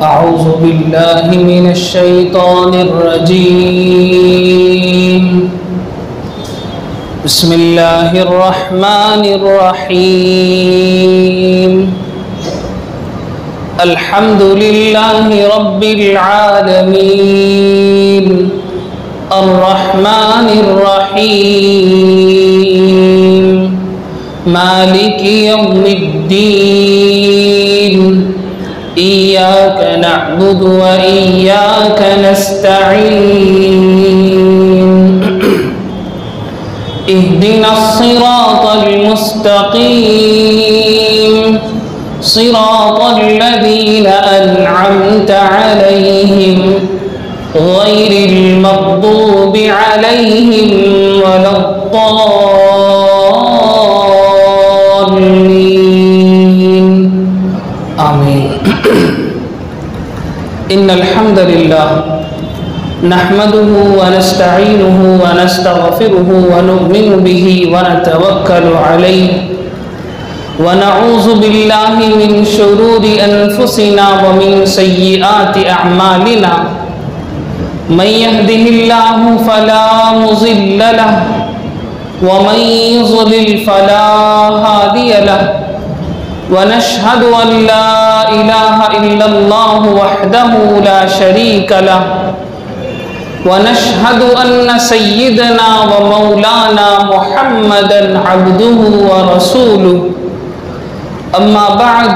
أعوذ بالله من الشيطان الرجيم بسم الله الرحمن الرحيم الحمد لله رب العالمين الرحمن الرحيم مالك يوم الدين إياك نعبد وإياك نستعين اهدنا الصراط المستقيم صراط الذين أنعمت عليهم غير المغضوب عليهم ولا الضالين آمين إن الحمد لله نحمده ونستعينه ونستغفره ونؤمن به ونتوكل عليه ونعوذ بالله من شرور أنفسنا ومن سيئات أعمالنا من يهده الله فلا مضل له ومن يضلل فلا هادي له ونشهد أن لا إله إلا الله وحده لا شريك له ونشهد أن سيدنا ومولانا محمدا عبده ورسوله أما بعد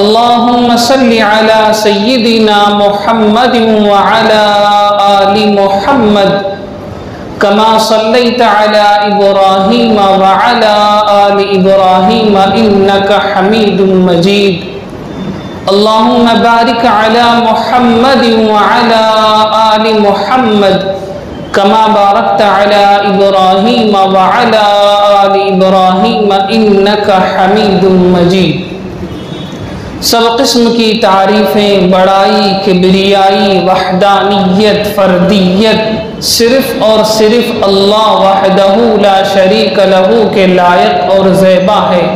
اللهم صل على سيدنا محمد وعلى آل محمد كما صليت على إبراهيم وعلى آل إبراهيم إنك حميد مجيد اللهم بارك على محمد وعلى آل محمد كما باركت على إبراهيم وعلى آل إبراهيم إنك حميد مجيد سب قسم کی تعریفیں، بڑائی، کبریائی، وحدانیت، فردیت صرف اور صرف اللہ وحدہ لا شریک لہ کے لائق اور زیبا ہے،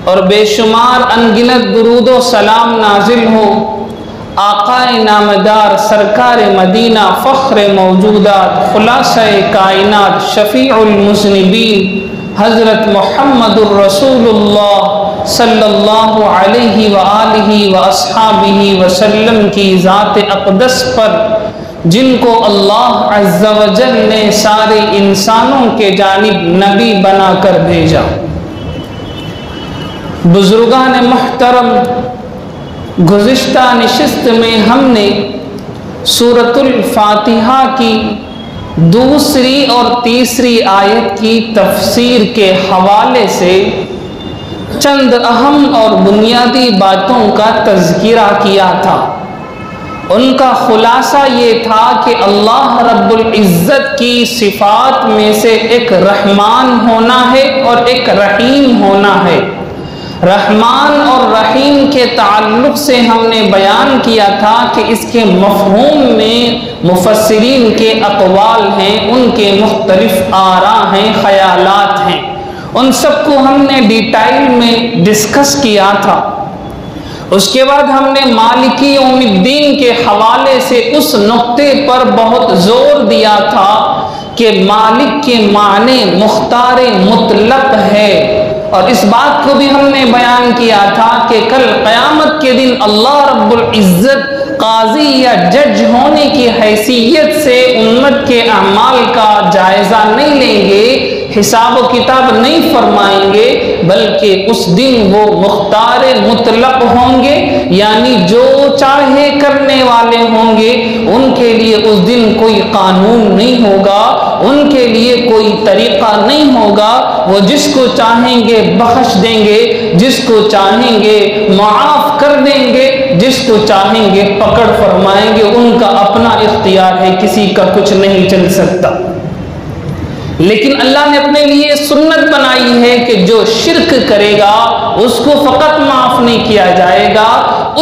اور بے شمار انگنت درود و سلام نازل ہو آقا نامدار سرکار مدینہ فخر موجودات خلاصہ کائنات شفیع المذنبین حضرت محمد الرسول اللہ صلی اللہ علیہ وآلہ واصحابہ وسلم کی ذات اقدس پر، جن کو اللہ عز و جل نے سارے انسانوں کے جانب نبی بنا کر بھیجا۔ بزرگان محترم، گزشتہ نشست میں ہم نے سورۃ الفاتحہ کی دوسری اور تیسری آیت کی تفسیر کے حوالے سے چند اہم اور بنیادی باتوں کا تذکرہ کیا تھا۔ ان کا خلاصہ یہ تھا کہ اللہ رب العزت کی صفات میں سے ایک رحمان ہونا ہے اور ایک رحیم ہونا ہے۔ رحمان اور رحیم کے تعلق سے ہم نے بیان کیا تھا کہ اس کے مفہوم میں مفسرین کے اقوال ہیں، ان کے مختلف آراء ہیں، خیالات ہیں، ان سب کو ہم نے ڈیٹیل میں ڈسکس کیا تھا۔ اس کے بعد ہم نے مالکی یوم الدین کے حوالے سے اس نقطے پر بہت زور دیا تھا کہ مالک کے معنی مختار مطلق ہے، اور اس بات کو بھی ہم نے بیان کیا تھا کہ کل قیامت کے دن اللہ رب العزت قاضی یا جج ہونے کی حیثیت سے امت کے اعمال کا جائزہ نہیں لیں گے، حساب و کتاب نہیں فرمائیں گے، بلکہ اس دن وہ مختار مطلق ہوں گے، یعنی جو چاہے کرنے والے ہوں گے۔ ان کے لیے اس دن کوئی قانون نہیں ہوگا، ان کے لیے کوئی طریقہ نہیں ہوگا، وہ جس کو چاہیں گے بخش دیں گے، جس کو چاہیں گے معاف کر دیں گے، جس کو چاہیں گے پکڑ فرمائیں گے۔ ان کا اپنا اختیار ہے، کسی کا کچھ نہیں چل سکتا۔ لیکن اللہ نے اپنے لیے سنت بنائی ہے کہ جو شرک کرے گا اس کو فقط معاف نہیں کیا جائے گا،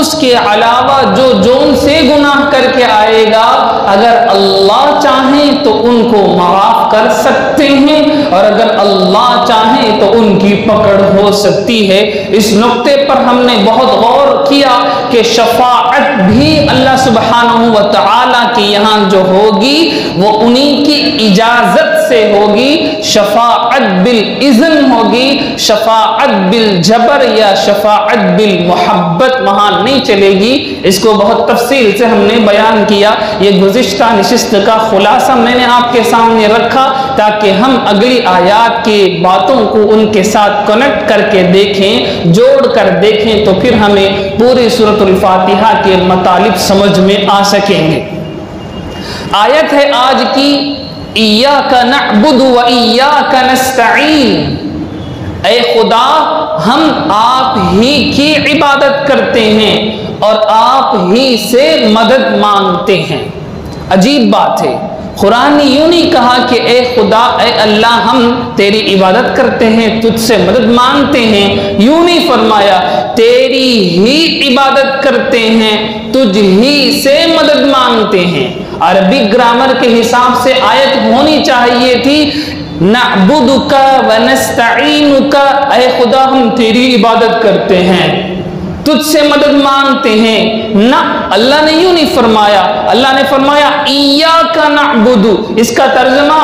اس کے علاوہ جو جون سے گناہ کر کے آئے گا اگر اللہ چاہیں تو ان کو معاف کر سکتے ہیں، اور اگر اللہ چاہیں تو ان کی پکڑ ہو سکتی ہے۔ اس نقطے پر ہم نے بہت غور کیا کہ شفاعت بھی اللہ سبحانہ و تعالی کے یہاں جو ہوگی وہ انہی کی اجازت سے ہوگی، شفاعت بالاذن ہوگی، شفاعت بالجبر یا شفاعت بالمحبت وہاں نہیں چلے گی۔ اس کو بہت تفصیل سے ہم نے بیان کیا، یہ گزشتہ نشست کا خلاصہ میں نے آپ کے سامنے رکھا تاکہ ہم اگلی آیات کی باتوں کو ان کے ساتھ کنیکٹ کر کے دیکھیں، جوڑ کر دیکھیں، تو پھر ہمیں پوری سورۃ الفاتحہ کے مطالب سمجھ میں آ سکیں گے۔ آیت ہے آج کی، ایاک نعبد و ایاک نستعین، اے خدا ہم آپ ہی کی عبادت کرتے ہیں اور آپ ہی سے مدد مانگتے ہیں۔ عجیب بات ہے، قرآن نے یوں نہیں کہا کہ اے خدا اے اللہ ہم تیری عبادت کرتے ہیں، تجھ سے مدد مانگتے ہیں، یوں نہیں فرمایا تیری ہی عبادت کرتے ہیں، تجھ ہی سے مدد مانگتے ہیں۔ عربی گرامر کے حساب سے آیت ہونی چاہیے تھی نعبدک ونستعینک، اے خدا ہم تیری عبادت کرتے ہیں، تجھ سے مدد مانگتے ہیں۔ نہ، اللہ نے یوں نہیں فرمایا، اللہ نے فرمایا ایاک نعبد۔ اس کا ترجمہ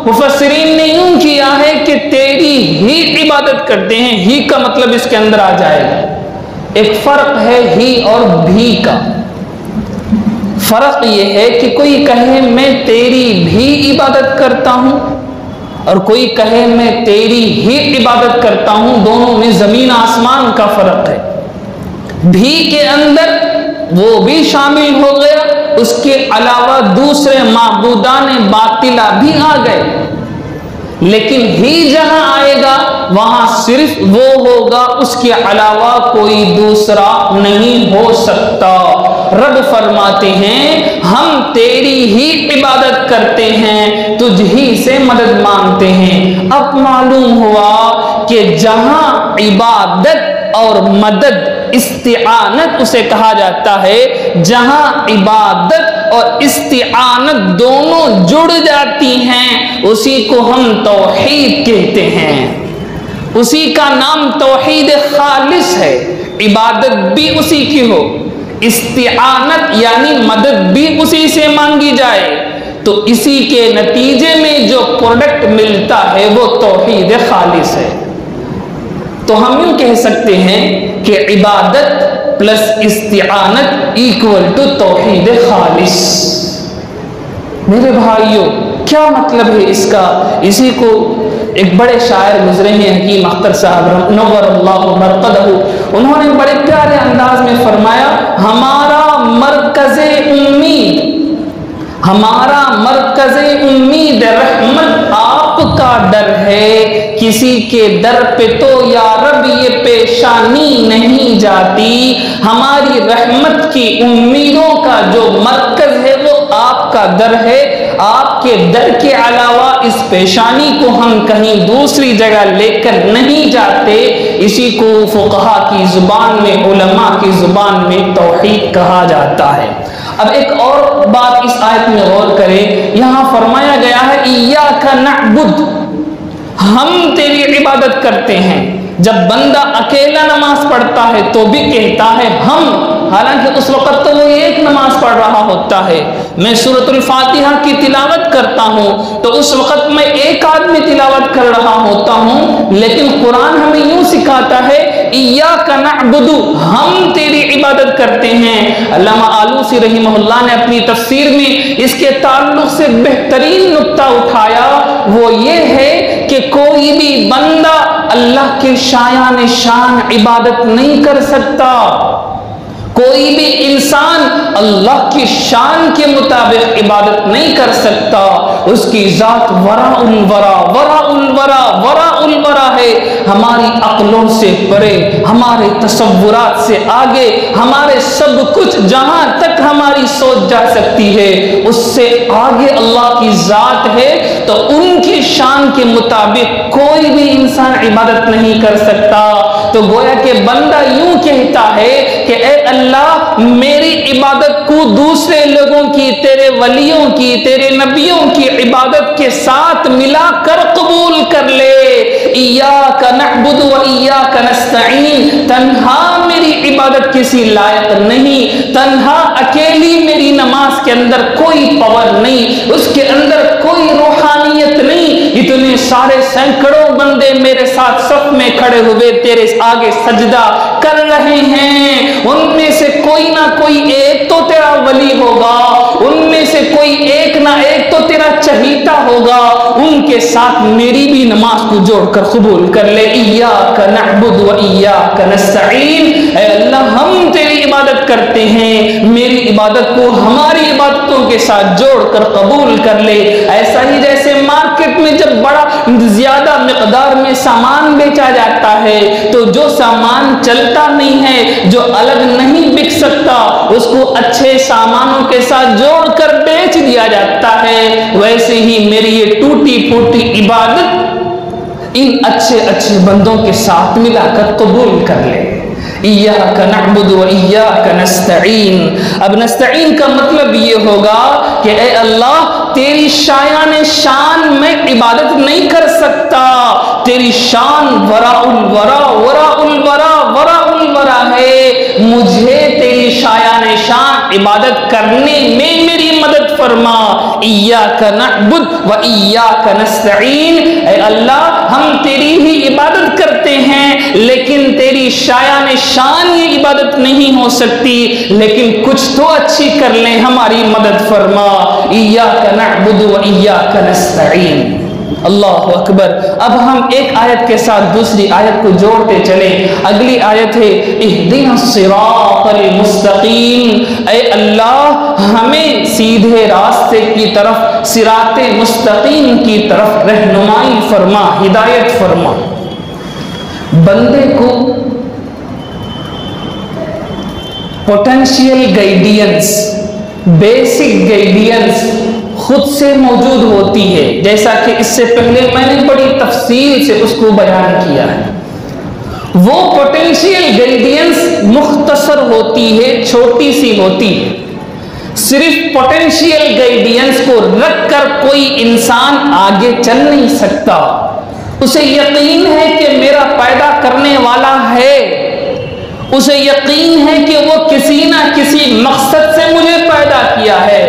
مفسرین نے یوں کیا ہے کہ تیری ہی عبادت کرتے ہیں، ہی کا مطلب اس کے اندر آ جائے گا۔ ایک فرق ہے ہی اور بھی کا۔ فرق یہ ہے کہ کوئی کہے میں تیری بھی عبادت کرتا ہوں اور کوئی کہے میں تیری ہی عبادت کرتا ہوں، دونوں میں زمین آسمان کا فرق ہے۔ بھی کے اندر وہ بھی شامل ہو گیا، اس کے علاوہ دوسرے معبودان باطلہ بھی آ گئے، لیکن ہی جہاں آئے گا وہاں صرف وہ ہوگا، اس کے علاوہ کوئی دوسرا نہیں ہو سکتا۔ رب فرماتے ہیں ہم تیری ہی عبادت کرتے ہیں، تجھ ہی سے مدد مانگتے ہیں۔ اب معلوم ہوا کہ جہاں عبادت اور مدد، استعانت اسے کہا جاتا ہے، جہاں عبادت اور استعانت دونوں جڑ جاتی ہیں اسی کو ہم توحید کہتے ہیں، اسی کا نام توحید خالص ہے۔ عبادت بھی اسی کی ہو، استعانت یعنی مدد بھی اسی سے مانگی جائے، تو اسی کے نتیجے میں جو پروڈکٹ ملتا ہے وہ توحید خالص ہے۔ تو ہم یوں کہہ سکتے ہیں کہ عبادت پلس استعانت ایکول ٹو توحید خالص۔ میرے بھائیوں کیا مطلب ہے اس کا؟ اسی کو ایک بڑے شاعر گزرے ہیں حکیم احمد صاحب نور اللہ مرقدہ، انہوں نے بڑے پیارے انداز میں فرمایا ہمارا مرکز امید، ہمارا مرکز امید رحمت آپ کا ڈر ہے، کسی کے در پہ تو یا رب یہ پیشانی نہیں جاتی، ہماری رحمت کی امیدوں کا جو مرکز ہے وہ آپ کا در ہے، آپ کے در کے علاوہ اس پیشانی کو ہم کہیں دوسری جگہ لے کر نہیں جاتے۔ اسی کو فقہا کی زبان میں، علماء کی زبان میں توحید کہا جاتا ہے۔ اب ایک اور بات اس آیت میں غور کریں، یہاں فرمایا گیا ہے ایاک نعبد، ہم تیری عبادت کرتے ہیں۔ جب بندہ اکیلا نماز پڑھتا ہے تو بھی کہتا ہے ہم، حالانکہ اس وقت تو وہ ایک نماز پڑھ رہا ہوتا ہے۔ میں سورۃ الفاتحہ کی تلاوت کرتا ہوں تو اس وقت میں ایک آدمی تلاوت کر رہا ہوتا ہوں، لیکن قرآن ہمیں یوں سکھاتا ہے ایاک نعبد، ہم تیری عبادت کرتے ہیں۔ علامہ آلوسی رحمہ اللہ نے اپنی تفسیر میں اس کے تعلق سے بہترین نقطہ اٹھایا، وہ یہ ہے کہ کوئی بھی بندہ اللہ کے شایان شان عبادت نہیں کر سکتا، کوئی بھی انسان اللہ کی شان کے مطابق عبادت نہیں کر سکتا، اس کی ذات وراء الورا وراء الورا وراء الورا ہے، ہماری عقلوں سے پرے، ہمارے تصورات سے آگے، ہمارے سب کچھ جہاں تک ہماری سوچ جا سکتی ہے اس سے آگے اللہ کی ذات ہے، تو ان کی شان کے مطابق کوئی بھی انسان عبادت نہیں کر سکتا۔ تو گویا کہ بندہ یوں کہتا ہے کہ اے اللہ میری عبادت کو دوسرے لوگوں کی، تیرے ولیوں کی، تیرے نبیوں کی عبادت کے ساتھ ملا کر قبول کر لے۔ ایاک نعبد و ایاک نستعین، تنہا میری عبادت کسی لائق نہیں، تنہا اکیلی میری نماز کے اندر کوئی پاور نہیں، اس کے اندر کوئی روحانیت نہیں، اتنے سارے سینکڑوں بندے میرے ساتھ صف میں کھڑے ہوئے تیرے آگے سجدہ کر رہے ہیں، ان میں سے کوئی نہ کوئی ایک تو تیرا ولی ہوگا، ان میں سے کوئی ایک نہ ایک تو تیرا چہیتا ہوگا، ان کے ساتھ میری بھی نماز کو جوڑ کر قبول کر لے۔ ایاک نعبد و ایاک نستعین، اے اللہ ہم تیری عبادت کرتے ہیں، میری عبادت کو ہماری عبادتوں کے ساتھ جوڑ کر قبول کر لے۔ ایسا ہی جیسے مارکیٹ میں جب بڑا زیادہ مقدار میں سامان بیچا جاتا ہے تو جو سامان چلتا نہیں ہے، جو الگ نہیں بک سکتا، اس کو اچھے سامانوں کے ساتھ جوڑ کر بیچ دیا جاتا ہے، ویسے ہی میری یہ ٹوٹی پھوٹی عبادت ان اچھے اچھے بندوں کے ساتھ ملا کر قبول کر لے۔ ایاک نعبد و ایاک نستعین، اب نستعین کا مطلب یہ ہوگا کہ اے اللہ تیری شایان شان میں عبادت نہیں کر سکتا، تیری شان وراء الورا وراء الورا وراء الورا ہے، مجھے تیری شایان شان عبادت کرنے میں میری مدد فرما۔ ایاک نعبد و ایاک نستعین، اے اللہ ہم تیری ہی عبادت کرتے ہیں لیکن تیری شایان شان یہ عبادت نہیں ہو سکتی، لیکن کچھ تو اچھی کر لیں، ہماری مدد فرما۔ ایاک نعبد و ایاک نستعین۔ اللہ اکبر۔ اب ہم ایک آیت کے ساتھ دوسری آیت کو جوڑتے چلیں۔ اگلی آیت ہے اہدنا الصراط المستقیم، اے اللہ ہمیں سیدھے راستے کی طرف، صراط مستقیم کی طرف رہنمائی فرما، ہدایت فرما۔ بندے کو پوٹینشیل گائیڈینس، بیسک گائیڈینس خود سے موجود ہوتی ہے، جیسا کہ اس سے پہلے میں نے بڑی تفصیل سے اس کو بیان کیا ہے۔ وہ پوٹینشیل گائیڈینس مختصر ہوتی ہے، چھوٹی سی ہوتی ہے۔ صرف پوٹینشیل گائیڈینس کو رکھ کر کوئی انسان آگے چل نہیں سکتا، اسے یقین ہے کہ میرا پیدا کرنے والا ہے، اسے یقین ہے کہ وہ کسی نہ کسی مقصد سے مجھے پیدا کیا ہے،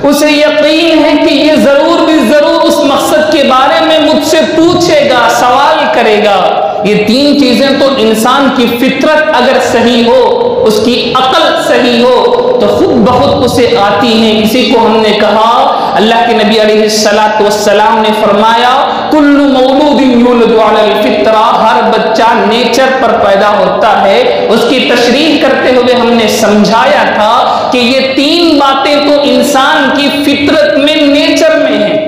اسے یقین ہے کہ یہ ضرور بھی ضرور اس مقصد کے بارے میں مجھ سے پوچھے گا، سوال کرے گا۔ یہ تین چیزیں تو انسان کی فطرت اگر صحیح ہو، اس کی عقل صحیح ہو تو خود بخود اسے آتی ہیں۔ اسی کو ہم نے کہا، اللہ کے نبی علیہ السلام نے فرمایا کل مولود یولد علی الفطرہ، ہر بچہ نیچر پر پیدا ہوتا ہے۔ اس کی تشریح کرتے ہوئے ہم نے سمجھایا تھا کہ یہ تین باتیں تو انسان کی فطرت میں، نیچر میں ہیں،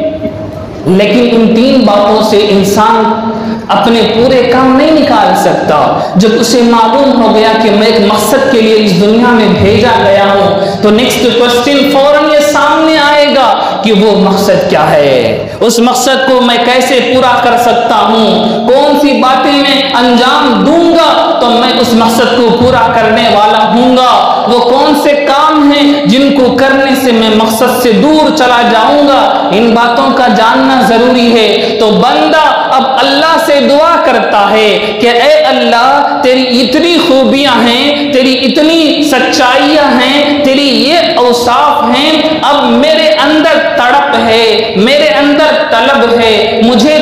لیکن ان تین باتوں سے انسان اپنے پورے کام نہیں نکال سکتا۔ جب اسے معلوم ہو گیا کہ میں ایک مقصد کے لیے اس دنیا میں بھیجا گیا ہوں تو نیکسٹ کوسچن فوراً یہ سامنے آئے گا کہ وہ مقصد کیا ہے، اس مقصد کو میں کیسے پورا کر سکتا ہوں، کون سی باتیں میں انجام دوں گا تو میں اس مقصد کو پورا کرنے والا ہوں گا، وہ کون سے کام ہیں جن کو کرنے سے میں مقصد سے دور چلا جاؤں گا، ان باتوں کا جاننا ضروری ہے۔ تو بندہ اب اللہ سے دعا کرتا ہے کہ اے اللہ تیری اتنی خوبیاں ہیں، تیری اتنی سچائیاں ہیں، تیری یہ اوصاف ہیں، اب میرے اندر تڑپ ہے، میرے اندر طلب ہے، مجھے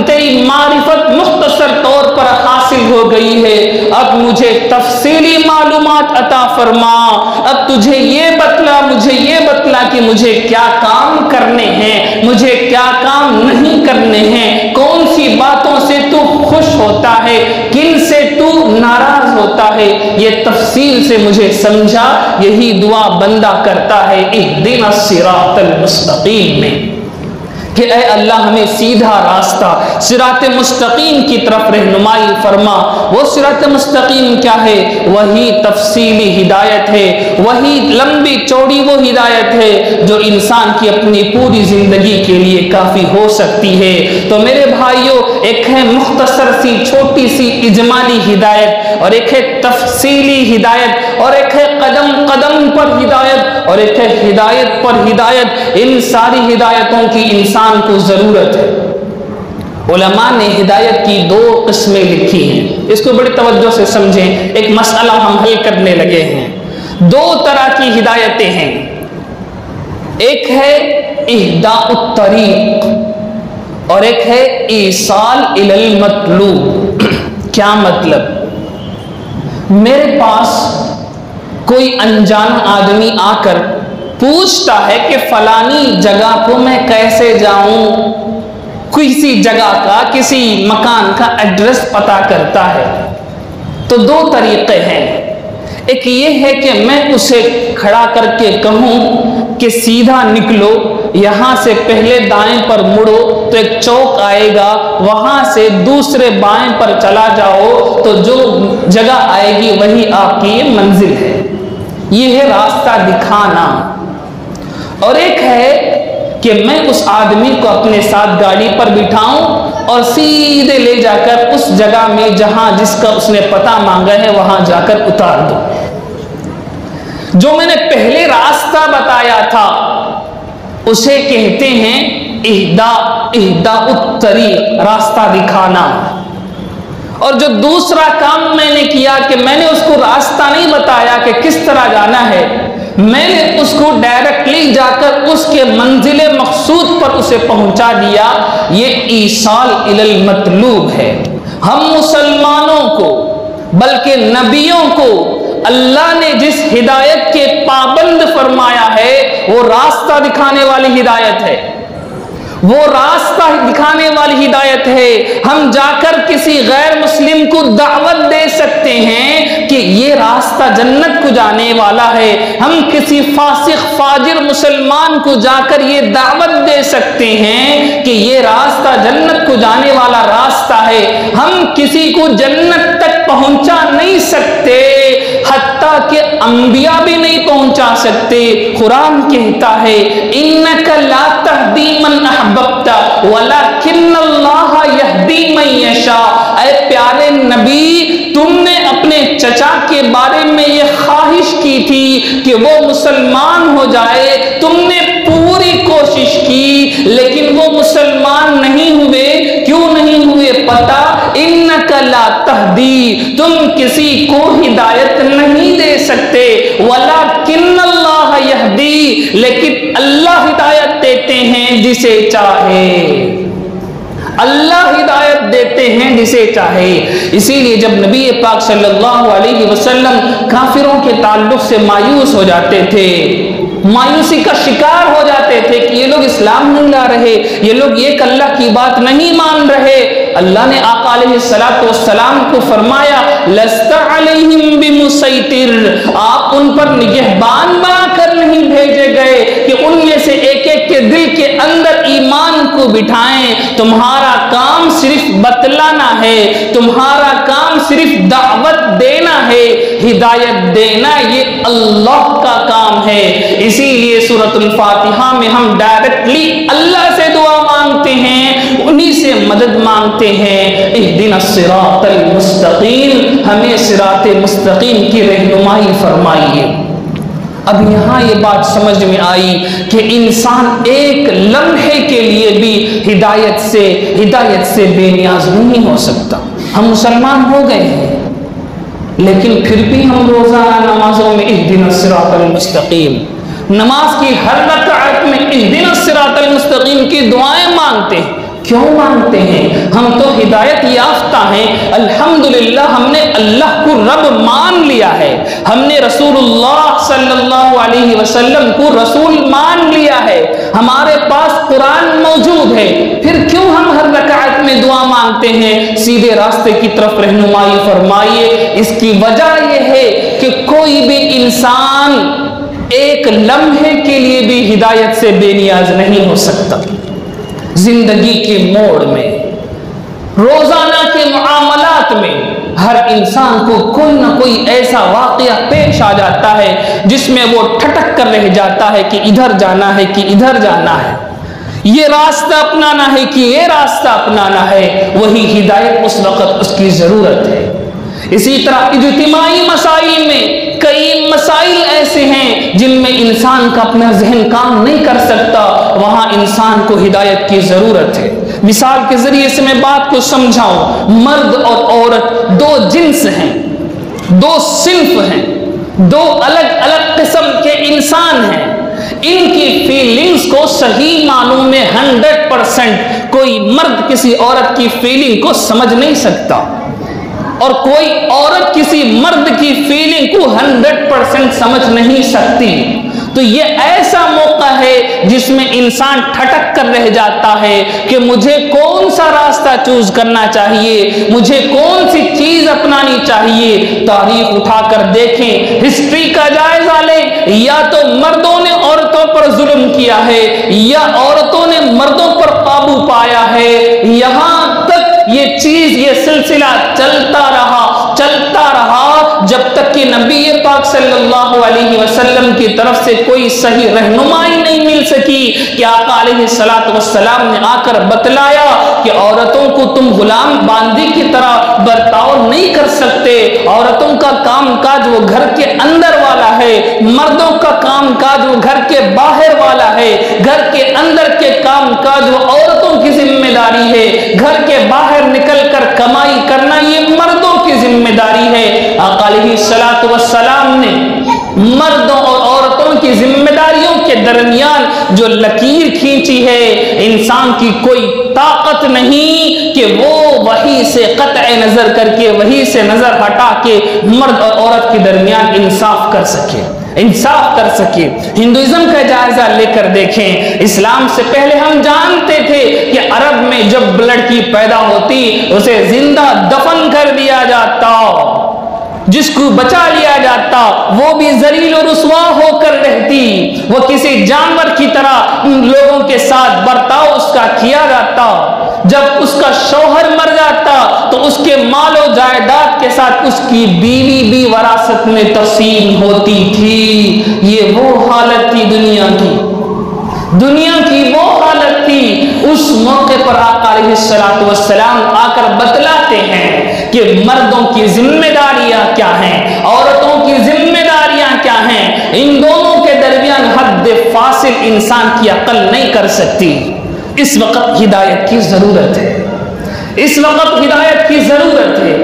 تیری معرفت مختصر طور پر حاصل ہو گئی ہے، اب مجھے تفصیلی معلومات عطا فرما، اب تجھے یہ بتلا، مجھے یہ بتلا کہ مجھے کیا کام کرنے ہیں، مجھے کیا کام نہیں کرنے ہیں، کون سی باتوں سے تو خوش ہوتا ہے، کن سے تو ناراض ہوتا ہے، یہ تفصیل سے مجھے سمجھا۔ یہی دعا بندہ کرتا ہے اہدنا الصراط المستقیم میں کہ اے اللہ ہمیں سیدھا راستہ، صراط مستقیم کی طرف رہنمائی فرما۔ وہ صراط مستقیم کیا ہے؟ وہی تفصیلی ہدایت ہے، وہی لمبی چوڑی وہ ہدایت ہے جو انسان کی اپنی پوری زندگی کے لیے کافی ہو سکتی ہے۔ تو میرے بھائیوں، ایک ہے مختصر سی چھوٹی سی اجمالی ہدایت، اور ایک ہے تفصیلی ہدایت، اور ایک ہے قدم قدم پر ہدایت، اور ایک ہے ہدایت پر ہدایت۔ ان ساری ہدایتوں کی انسان کو ضرورت ہے۔ علماء نے ہدایت کی دو قسمیں لکھی ہیں، اس کو بڑی توجہ سے سمجھیں، ایک مسئلہ ہم حل کرنے لگے ہیں۔ دو طرح کی ہدایتیں ہیں، ایک ہے اہداء الطریق اور ایک ہے ایصال الی المطلوب۔ کیا مطلب؟ میرے پاس کوئی انجان آدمی آ کر پوچھتا ہے کہ فلانی جگہ کو میں کیسے جاؤں، کسی جگہ کا کسی مکان کا ایڈریس پتا کرتا ہے، تو دو طریقے ہیں۔ ایک یہ ہے کہ میں اسے کھڑا کر کے کہوں کہ سیدھا نکلو، یہاں سے پہلے دائیں پر مڑو تو ایک چوک آئے گا، وہاں سے دوسرے بائیں پر چلا جاؤ تو جو جگہ آئے گی وہی آپ کی منزل ہے۔ یہ ہے راستہ دکھانا۔ اور ایک ہے کہ میں اس آدمی کو اپنے ساتھ گاڑی پر بٹھاؤں اور سیدھے لے جا کر اس جگہ میں جہاں جس کا اس نے پتہ مانگا ہے وہاں جا کر اتار دوں۔ جو میں نے پہلے راستہ بتایا تھا اسے کہتے ہیں اہداء الطریق، راستہ دکھانا۔ اور جو دوسرا کام میں نے کیا کہ میں نے اس کو راستہ نہیں بتایا کہ کس طرح جانا ہے، میں نے اس کو ڈائریکٹلی جا کر اس کے منزل مقصود پر اسے پہنچا دیا۔ یہ ایصال الی المطلوب ہے۔ ہم مسلمانوں کو بلکہ نبیوں کو اللہ نے جس ہدایت کے پابند فرمایا ہے وہ راستہ دکھانے والی ہدایت ہے، وہ راستہ دکھانے والی ہدایت ہے۔ ہم جا کر کسی غیر مسلم کو دعوت دے سکتے ہیں کہ یہ راستہ جنت کو جانے والا ہے۔ ہم کسی فاسق فاجر مسلمان کو جا کر یہ دعوت دے سکتے ہیں کہ یہ راستہ جنت کو جانے والا راستہ ہے۔ ہم کسی کو جنت تک پہنچا نہیں سکتے، حتیٰ کہ انبیاء بھی نہیں پہنچا سکتے۔ قرآن کہتا ہے انک لا تہدی من احببت ولکن اللہ یہدی من یشاء۔ اے پیارے نبی، تم نے اپنے چچا کے بارے میں یہ خواہش کی تھی کہ وہ مسلمان ہو جائے، تم نے پوری کوشش کی لیکن وہ مسلمان نہیں ہوئے۔ کیوں نہیں ہوئے پتہ؟ انک لا تہدی، تم کسی کو ہدایت نہیں دے سکتے، ولکن اللہ یہدی، لیکن اللہ ہدایت دیتے ہیں جسے چاہے۔ اللہ ہدایت دیتے ہیں جسے چاہے۔ اسی لیے جب نبی پاک صلی اللہ علیہ وسلم کافروں کے تعلق سے مایوس ہو جاتے تھے، مایوسی کا شکار ہو جاتے تھے کہ یہ لوگ اسلام نہیں لا رہے، یہ لوگ ایک اللہ کی بات نہیں مان رہے، اللہ نے آقا علیہ السلام کو فرمایا لست علیہم بمسیطر، آپ ان پر نگہبان بنا کر نہیں بھیجے گئے کہ ان میں سے ایک ایک کے دل کے اندر ایمان کو بٹھائیں۔ تمہارا کام صرف بتلانا ہے، تمہارا کام صرف دعوت دینا ہے، ہدایت دینا یہ اللہ کا کام ہے۔ اسی لیے سورۃ الفاتحہ میں ہم ڈائریکٹلی اللہ سے دعا مانگتے ہیں، انہی سے مدد مانگتے ہیں۔ اہدنا الصراط المستقیم، ہمیں صراط مستقیم کی رہنمائی فرمائیے۔ اب یہاں یہ بات سمجھ میں آئی کہ انسان ایک لمحے کے لیے بھی ہدایت سے بے نیاز نہیں ہو سکتا۔ ہم مسلمان ہو گئے ہیں لیکن پھر بھی ہم روزانہ نمازوں میں اہدنا الصراط المستقیم، نماز کی ہر رکعت میں اہدنا الصراط المستقیم کی دعائیں مانگتے ہیں۔ کیوں مانگتے ہیں؟ ہم تو ہدایت یافتہ ہیں، الحمدللہ ہم نے اللہ کو رب مان لیا ہے، ہم نے رسول اللہ صلی اللہ علیہ وسلم کو رسول مان لیا ہے، ہمارے پاس قرآن موجود ہے، پھر کیوں ہم ہر رکعت میں دعا مانگتے ہیں سیدھے راستے کی طرف رہنمائی فرمائیے؟ اس کی وجہ یہ ہے کہ کوئی بھی انسان ایک لمحے کے لیے بھی ہدایت سے بے نیاز نہیں ہو سکتا۔ زندگی کے موڑ میں، روزانہ کے معاملات میں ہر انسان کو کوئی نہ کوئی ایسا واقعہ پیش آ جاتا ہے جس میں وہ ٹھٹک کر رہ جاتا ہے کہ ادھر جانا ہے کہ ادھر جانا ہے، یہ راستہ اپنانا ہے کہ یہ راستہ اپنانا ہے۔ وہی ہدایت اس وقت اس کی ضرورت ہے۔ اسی طرح اجتماعی مسائل میں کئی مسائل ایسے ہیں جن میں انسان کا اپنا ذہن کام نہیں کر سکتا، وہاں انسان کو ہدایت کی ضرورت ہے۔ مثال کے ذریعے سے میں بات کو سمجھاؤں، مرد اور عورت دو جنس ہیں، دو صنف ہیں، دو الگ الگ قسم کے انسان ہیں۔ ان کی فیلنگز کو صحیح معنوں میں 100% کوئی مرد کسی عورت کی فیلنگ کو سمجھ نہیں سکتا، اور کوئی عورت کسی مرد کی فیلنگ کو 100% سمجھ نہیں سکتی۔ تو یہ ایسا موقع ہے جس میں انسان ٹھٹک کر رہ جاتا ہے کہ مجھے کون سا راستہ چوز کرنا چاہیے، مجھے کون سی چیز اپنانی چاہیے۔ تاریخ اٹھا کر دیکھیں، ہسٹری کا جائزہ لیں، یا تو مردوں نے عورتوں پر ظلم کیا ہے یا عورتوں نے مردوں پر قابو پایا ہے، یہاں تک یہ چیز، یہ سلسلہ چلتا رہا جب تک کہ نبی پاک صلی اللہ علیہ وسلم کی طرف سے کوئی صحیح رہنمائی نہیں مل سکی کہ آقا علیہ السلام نے آ کر بتلایا کہ عورتوں کو تم غلام باندی کی طرح برتاؤ نہیں کر سکتے، عورتوں کا کام کاج وہ گھر کے اندر والا ہے، مردوں کا کام کاج وہ گھر کے باہر والا ہے، گھر کے اندر کے کام کاج وہ عورتوں کی ذمہ داری ہے، گھر کے باہر نکل کر کمائی کرنا یہ مردوں کی ذمہ داری ہے۔ آقا علیہ السلام نے مردوں اور عورتوں کی ذمہ داریوں کے درمیان جو لکیر کھینچی ہے، انسان کی کوئی طاقت نہیں کہ وہ وحی سے قطع نظر کر کے، وحی سے نظر ہٹا کے مرد اور عورت کے درمیان انصاف کر سکے۔ ہندوازم کا جائزہ لے کر دیکھیں، اسلام سے پہلے ہم جانتے تھے کہ عرب میں جب لڑکی پیدا ہوتی اسے زندہ دفن کر دیا جاتا، جس کو بچا لیا جاتا وہ بھی ذلیل و رسوا ہو کر رہتی، وہ کسی جانور کی طرح لوگوں کے ساتھ برتاؤ اس کا کیا جاتا۔ جب اس کا شوہر مر جاتا تو اس کے مال و جائیداد کے ساتھ اس کی بیوی بھی وراثت میں تقسیم ہوتی تھی۔ یہ وہ حالت تھی دنیا کی وہ حالت تھی۔ اس موقع پر آقا علیہ السلام آ کر بتلاتے ہیں کہ مردوں کی ذمہ داریاں کیا ہیں، عورتوں کی ذمہ داریاں کیا ہیں، ان دونوں کے درمیان حد فاصل انسان کی عقل نہیں کر سکتی۔ اس وقت ہدایت کی ضرورت ہے۔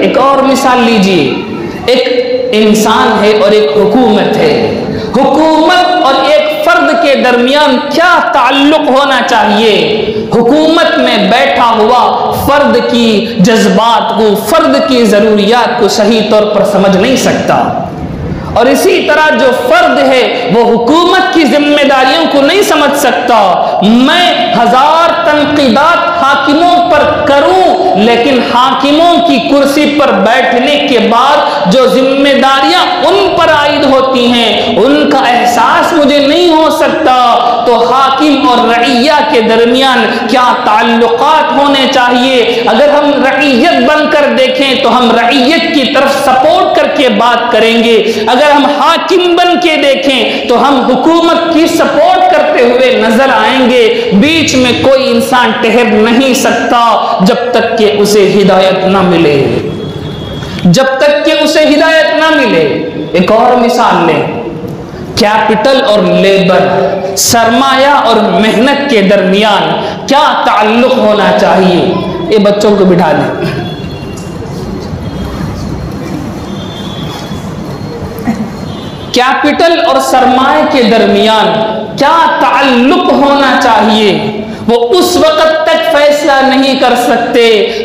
ایک اور مثال لیجئے، ایک انسان ہے اور ایک حکومت ہے۔ حکومت اور ایک فرد کے درمیان کیا تعلق ہونا چاہیے؟ حکومت میں بیٹھا ہوا فرد کی جذبات کو، فرد کی ضروریات کو صحیح طور پر سمجھ نہیں سکتا، اور اسی طرح جو فرد ہے وہ حکومت کی ذمہ داریوں کو نہیں سمجھ سکتا۔ میں 1000 تنقیدات حاکموں پر کروں، لیکن حاکموں کی کرسی پر بیٹھنے کے بعد جو ذمہ داریاں ان پر عائد ہوتی ہیں ان کا احساس مجھے نہیں ہو سکتا۔ تو حاکم اور رعیہ کے درمیان کیا تعلقات ہونے چاہیے؟ اگر ہم رعیت بن کر دیکھیں تو ہم رعیت کی طرف سپورٹ کر کے بات کریں گے، اگر ہم حاکم بن کے دیکھیں تو ہم حکومت کی سپورٹ کرتے ہوئے نظر آئیں گے۔ بیچ میں کوئی انسان ٹھہر نہیں سکتا جب تک کہ اسے ہدایت نہ ملے۔ ایک اور مثال لیں، کیپٹل اور لیبر، سرمایہ اور محنت کے درمیان کیا تعلق ہونا چاہیے؟ یہ بچوں کو بٹھا دیں۔ کیپٹل اور سرمایہ کے درمیان کیا تعلق ہونا چاہیے؟ وہ اس وقت تک فیصلہ نہیں کر سکتے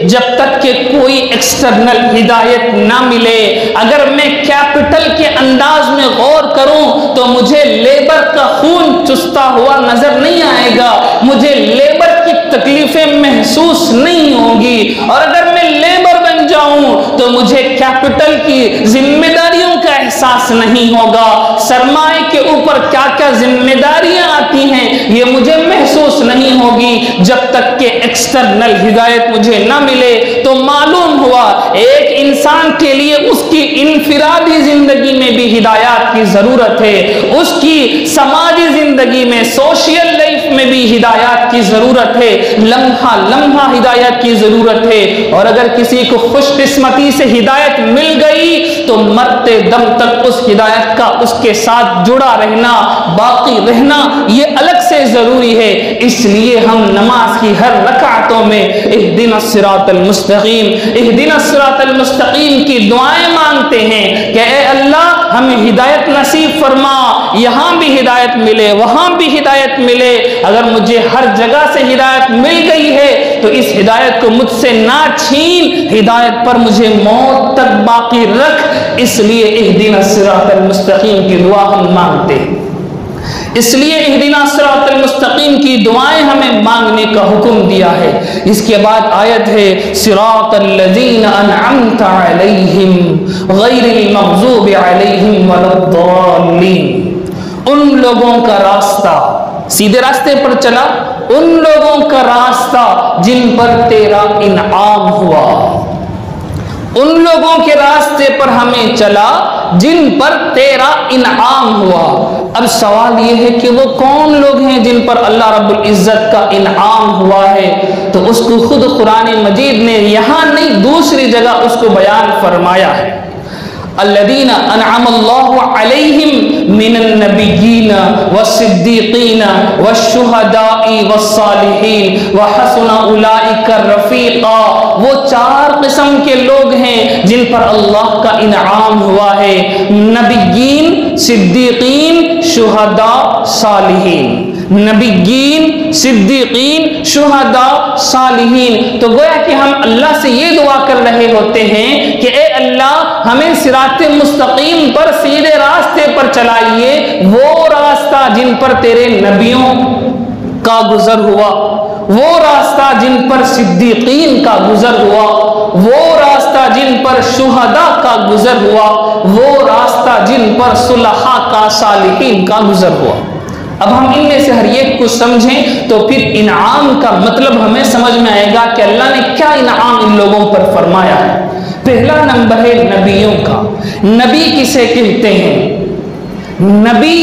جب تک کہ کوئی ایکسٹرنل ہدایت نہ ملے۔ اگر میں کیپٹل کے انداز میں غور کروں تو مجھے لیبر کا خون چستا ہوا نظر نہیں آئے گا، مجھے لیبر کی تکلیفیں محسوس نہیں ہوں گی، اور اگر میں لیبر بن جاؤں تو مجھے کیپٹل کی ذمہ داریوں کا احساس نہیں ہوگا، سرمایہ کے اوپر کیا کیا ذمہ داریاں آتی ہیں یہ مجھے محسوس نہیں ہوگی۔ جب تک کہ ایکسٹرنل ہدایت مجھے نہ ملے تو معلوم ہوا ایک انسان کے لیے اس کی انفرادی زندگی میں بھی ہدایات کی ضرورت ہے، اس کی سماجی زندگی میں، سوشل لائف شریف میں بھی ہدایات کی ضرورت ہے، لمحہ لمحہ ہدایت کی ضرورت ہے، اور اگر کسی کو خوش قسمتی سے ہدایت مل گئی تو مرتے دم تک اس ہدایت کا اس کے ساتھ جڑا رہنا، باقی رہنا یہ الگ سے ضروری ہے۔ اس لیے ہم نماز کی ہر رکعتوں میں اہدنا الصراط المستقیم، اہدنا الصراط المستقیم کی دعائیں مانگتے ہیں کہ اے اللہ ہمیں ہدایت نصیب فرما، یہاں بھی ہدایت ملے وہاں بھی ہدایت ملے، اگر مجھے ہر جگہ سے ہدایت مل گئی ہے تو اس ہدایت کو مجھ سے نہ چھین، ہدایت پر مجھے موت تک باقی رکھ۔ اس لیے اہدنا الصراط المستقیم کی دعا ہم مانگتے ہیں، اس لیے اہدنا الصراط المستقیم کی دعائیں ہمیں مانگنے کا حکم دیا ہے۔ اس کے بعد آیت ہے صراط الذین انعمت علیہم غیر المغضوب علیہم ولا الضالین، ان لوگوں کا راستہ، سیدھے راستے پر چلا، ان لوگوں کا راستہ جن پر تیرا انعام ہوا، ان لوگوں کے راستے پر ہمیں چلا جن پر تیرا انعام ہوا۔ اب سوال یہ ہے کہ وہ کون لوگ ہیں جن پر اللہ رب العزت کا انعام ہوا ہے؟ تو اس کو خود قرآن مجید نے یہاں نہیں دوسری جگہ اس کو بیان فرمایا ہے۔ الذین انعم اللہ علیہم من النبیین والصدیقین والشہداء والصالحین وحسن اولئک رفیقا، وہ چار قسم کے لوگ ہیں جن پر اللہ کا انعام ہوا ہے، نبیین، صدیقین، شہداء، صالحین، نبیین، صدیقین، شہداء، صالحین۔ تو گویا کہ ہم اللہ سے یہ دعا کر رہے ہوتے ہیں کہ اے اللہ ہمیں صراط مستقیم پر سیدھے راستے پر چلائیے، وہ راستہ جن پر تیرے نبیوں کا گزر ہوا، وہ راستہ جن پر صدیقین کا گزر ہوا، وہ راستہ جن پر شہداء کا گزر ہوا، وہ راستہ جن پر صلحاء کا، صالحین کا گزر ہوا۔ اب ہم ان میں سے ہر ایک کو سمجھیں تو پھر انعام کا مطلب ہمیں سمجھ میں آئے گا کہ اللہ نے کیا انعام ان لوگوں پر فرمایا ہے۔ پہلا نمبر ہے نبیوں کا۔ نبی کسے کہتے ہیں؟ نبی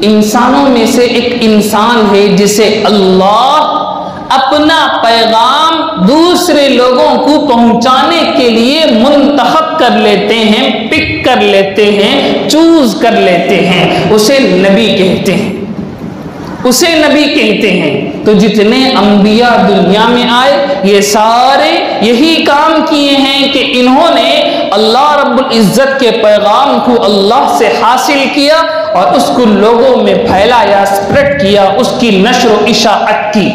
انسانوں میں سے ایک انسان ہے جسے اللہ اپنا پیغام دوسرے لوگوں کو پہنچانے کے لیے منتخب کر لیتے ہیں، پک کر لیتے ہیں، چوز کر لیتے ہیں، اسے نبی کہتے ہیں، اسے نبی کہتے ہیں۔ تو جتنے انبیاء دنیا میں آئے یہ سارے یہی کام کیے ہیں کہ انہوں نے اللہ رب العزت کے پیغام کو اللہ سے حاصل کیا اور اس کو لوگوں میں پھیلایا، اسپریڈ کیا، اس کی نشر و اشاعت کی۔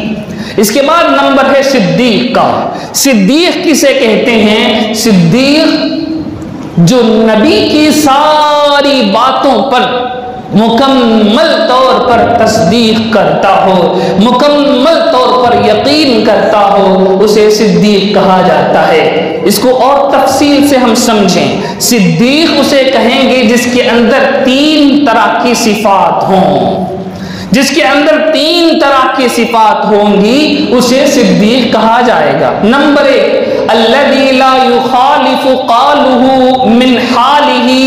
اس کے بعد نمبر ہے صدیق کا۔ صدیق کسے کہتے ہیں؟ صدیق جو نبی کی ساری باتوں پر مکمل طور پر تصدیق کرتا ہو، مکمل طور پر یقین کرتا ہو، اسے صدیق کہا جاتا ہے۔ اس کو اور تفصیل سے ہم سمجھیں، صدیق اسے کہیں گے جس کے اندر 3 طرح کی صفات ہوں، جس کے اندر 3 طرح کی صفات ہوں گی اسے صدیق کہا جائے گا۔ نمبر 1 الذی لا یخالف قولہ من حالہ،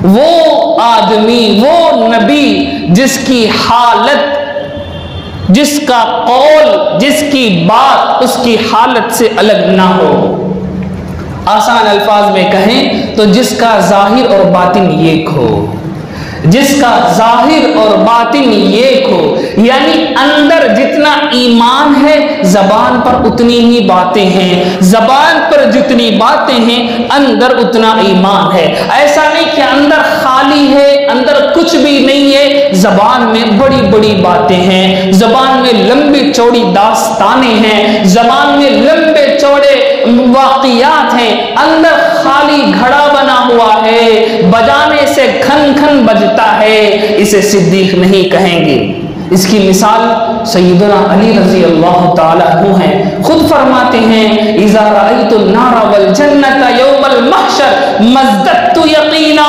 وہ آدمی، وہ نبی جس کی حالت، جس کا قول، جس کی بات اس کی حالت سے الگ نہ ہو۔ آسان الفاظ میں کہیں تو جس کا ظاہر اور باطن ایک ہو، جس کا ظاہر اور باطن ایک ہو، یعنی اندر جتنا ایمان ہے زبان پر اتنی ہی باتیں ہیں، زبان پر جتنی باتیں ہیں اندر اتنا ایمان ہے۔ ایسا نہیں کہ اندر خالی ہے، اندر کچھ بھی نہیں ہے، زبان میں بڑی بڑی باتیں ہیں، زبان میں لمبی چوڑی داستانیں ہیں، زبان میں لمبے چوڑے واقعات ہیں، اندر خالی گھڑا بنا ہوا ہے، بجانے سے کھن کھن بجتا ہے، اسے صدیق نہیں کہیں گے۔ اس کی مثال سیدنا علی رضی اللہ تعالی عنہ ہیں، خود فرماتے ہیں اذا رأیت النار والجنت یوم المحشر مزددت یقینا۔